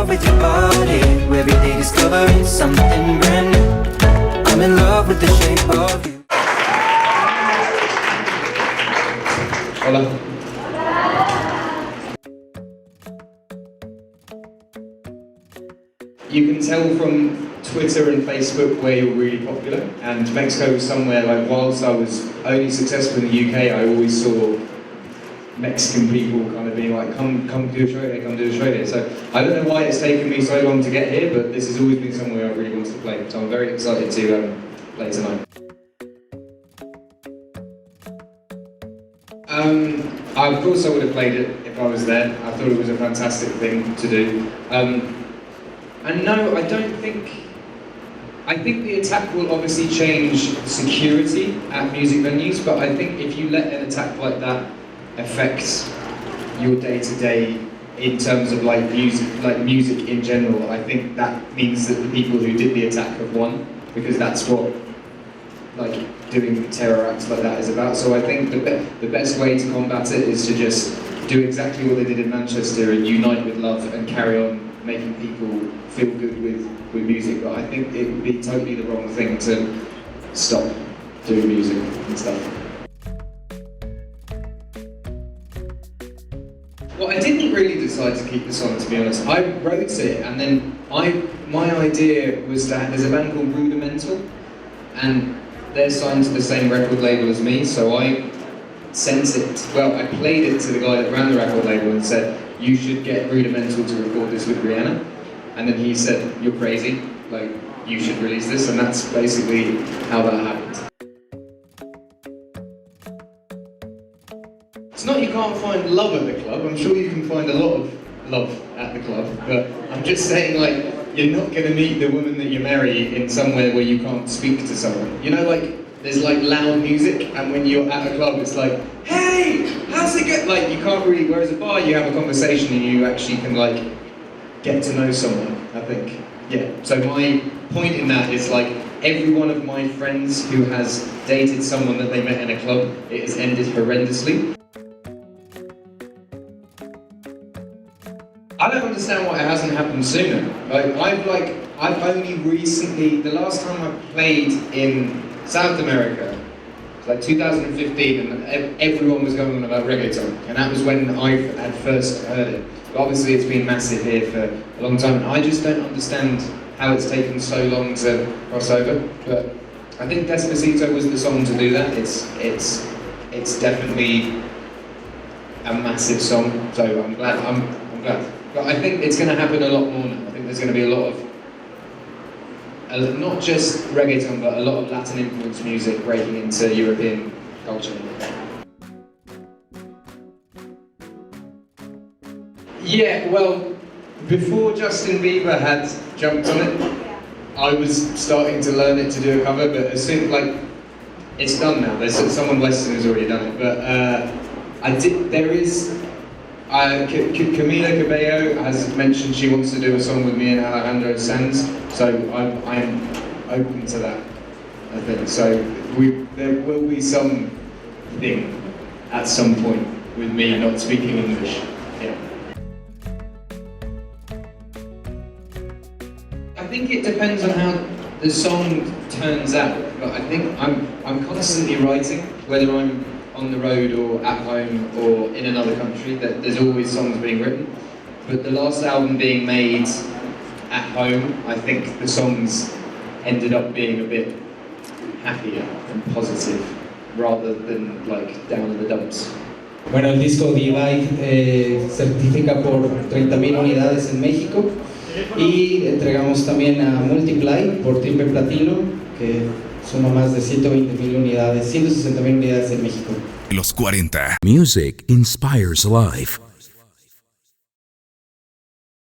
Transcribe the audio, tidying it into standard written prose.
love with your body. Every day discovering something brand new. I'm in love with the shape of you. Hola. You can tell from Twitter and Facebook where you're really popular, and Mexico was somewhere, like, whilst I was only successful in the UK, I always saw Mexican people kind of being like, come do a show here, come do a show here. So I don't know why it's taken me so long to get here, but this has always been somewhere I really wanted to play. So I'm very excited to play tonight. Of course I would have played it if I was there. I thought it was a fantastic thing to do. And no, I don't think... I think the attack will obviously change security at music venues, but I think if you let an attack like that affect your day-to-day in terms of like music in general, I think that means that the people who did the attack have won, because that's what like doing terror acts like that is about. So I think the best way to combat it is to just do exactly what they did in Manchester and unite with love and carry on making people feel good with music. But I think it would be totally the wrong thing to stop doing music and stuff. Well, I didn't really decide to keep the song, to be honest. I wrote it, and then my idea was that there's a band called Rudimental, and they're signed to the same record label as me, so I sent it, well, I played it to the guy that ran the record label and said, you should get Rudimental to record this with Rihanna. And then he said, you're crazy, like, you should release this, and that's basically how that happened. It's not you can't find love at the club, I'm sure you can find a lot of love at the club, but I'm just saying, like, you're not going to meet the woman that you marry in somewhere where you can't speak to someone. You know, like, there's like loud music, and when you're at a club it's like, hey, how's it going? Like, you can't really, whereas a bar you have a conversation and you actually can like get to know someone, I think. Yeah, so my point in that is like, every one of my friends who has dated someone that they met in a club, it has ended horrendously. I don't understand why it hasn't happened sooner. I've only recently, the last time I played in South America, it's like 2015, and everyone was going on about reggaeton, and that was when I had first heard it. But obviously it's been massive here for a long time, and I just don't understand how it's taken so long to cross over. But I think Despacito was the song to do that. It's definitely a massive song, so I'm glad. I'm glad. But I think it's going to happen a lot more now. I think there's going to be a lot of, not just reggaeton, but a lot of Latin influenced music breaking into European culture. Yeah, well, before Justin Bieber had jumped on it, I was starting to learn it to do a cover, but as soon, like, it's done now. There's someone Western has already done it, but Camila Cabello has mentioned she wants to do a song with me and Alejandro Sanz, so I'm open to that, I think. So there will be something at some point with me not speaking English. Yeah. I think it depends on how the song turns out, but I think I'm constantly writing, whether I'm on the road or at home or in another country, that there's always songs being written. But the last album being made at home, I think the songs ended up being a bit happier and positive rather than like down in the dumps. Bueno, el disco Divide certifica por 30,000 unidades en México y entregamos también a Multiply por triple platino, que suma más de 120,000 unidades, 160,000 unidades en México. Los 40. Music inspires life.